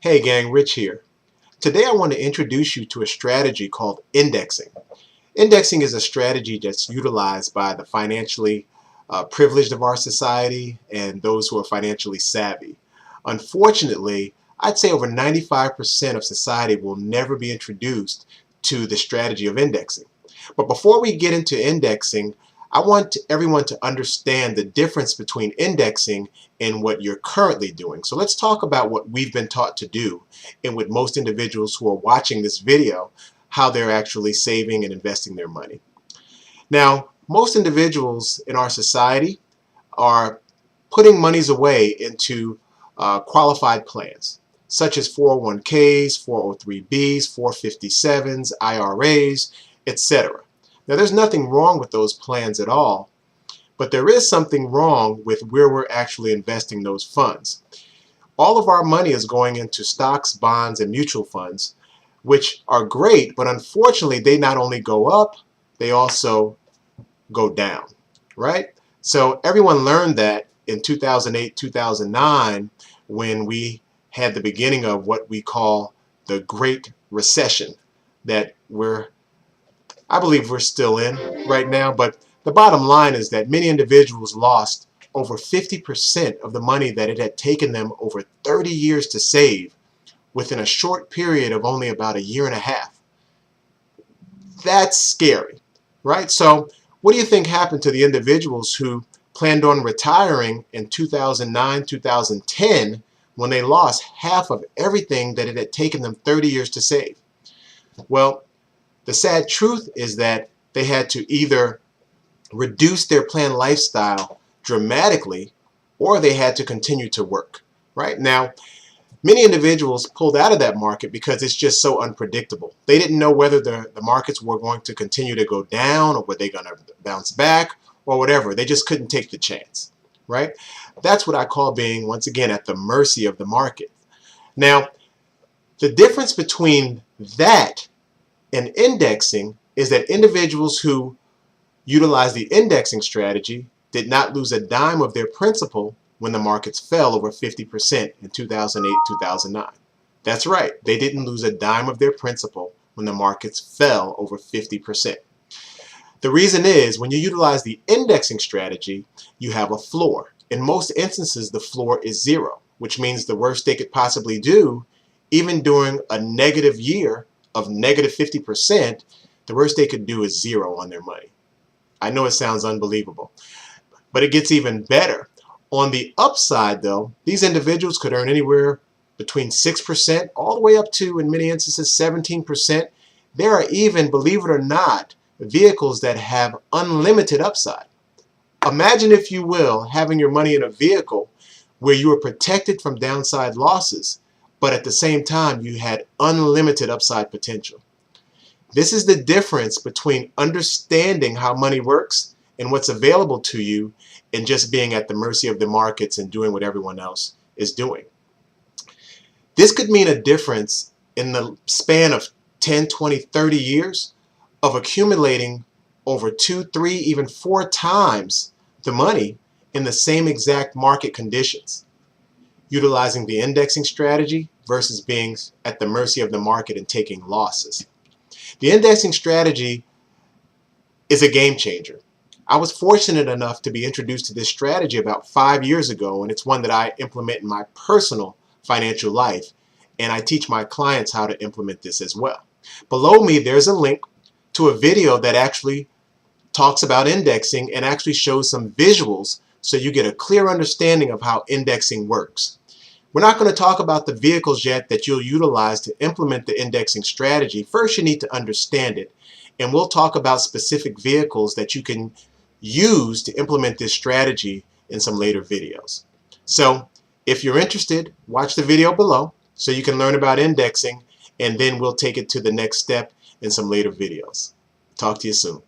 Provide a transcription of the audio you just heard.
Hey gang, Rich here. Today I want to introduce you to a strategy called indexing. Indexing is a strategy that's utilized by the financially privileged of our society and those who are financially savvy. Unfortunately, I'd say over 95% of society will never be introduced to the strategy of indexing. But before we get into indexing, I want everyone to understand the difference between indexing and what you're currently doing. So let's talk about what we've been taught to do, and with most individuals who are watching this video, how they're actually saving and investing their money. Now, most individuals in our society are putting monies away into qualified plans, such as 401ks, 403bs, 457s, IRAs, etc. Now, there's nothing wrong with those plans at all, but there is something wrong with where we're actually investing those funds. All of our money is going into stocks, bonds, and mutual funds, which are great, but unfortunately they not only go up, they also go down, right? So everyone learned that in 2008, 2009, when we had the beginning of what we call the Great Recession, that I believe we're still in right now, but the bottom line is that many individuals lost over 50% of the money that it had taken them over 30 years to save within a short period of only about a year and a half. That's scary, right? So what do you think happened to the individuals who planned on retiring in 2009, 2010 when they lost half of everything that it had taken them 30 years to save? Well, the sad truth is that they had to either reduce their planned lifestyle dramatically or they had to continue to work. Right now, many individuals pulled out of that market because it's just so unpredictable. They didn't know whether the markets were going to continue to go down or were they going to bounce back or whatever. They just couldn't take the chance. Right? That's what I call being, once again, at the mercy of the market. Now, the difference between that and indexing is that individuals who utilize the indexing strategy did not lose a dime of their principal when the markets fell over 50% in 2008, 2009. That's right, they didn't lose a dime of their principal when the markets fell over 50%. The reason is when you utilize the indexing strategy, you have a floor. In most instances, the floor is zero, which means the worst they could possibly do, even during a negative year of negative 50%, the worst they could do is zero on their money. I know it sounds unbelievable, but it gets even better. On the upside, though, these individuals could earn anywhere between 6% all the way up to, in many instances, 17%. There are even, believe it or not, vehicles that have unlimited upside. Imagine, if you will, having your money in a vehicle where you are protected from downside losses, but at the same time you had unlimited upside potential. This is the difference between understanding how money works and what's available to you and just being at the mercy of the markets and doing what everyone else is doing. This could mean a difference in the span of 10, 20, 30 years of accumulating over 2, 3, even 4 times the money in the same exact market conditions, utilizing the indexing strategy versus being at the mercy of the market and taking losses. The indexing strategy is a game changer. I was fortunate enough to be introduced to this strategy about 5 years ago, and it's one that I implement in my personal financial life, and I teach my clients how to implement this as well. Below me, there's a link to a video that actually talks about indexing and actually shows some visuals so you get a clear understanding of how indexing works. We're not going to talk about the vehicles yet that you'll utilize to implement the indexing strategy. First, you need to understand it, and we'll talk about specific vehicles that you can use to implement this strategy in some later videos. So if you're interested, watch the video below so you can learn about indexing, and then we'll take it to the next step in some later videos. Talk to you soon.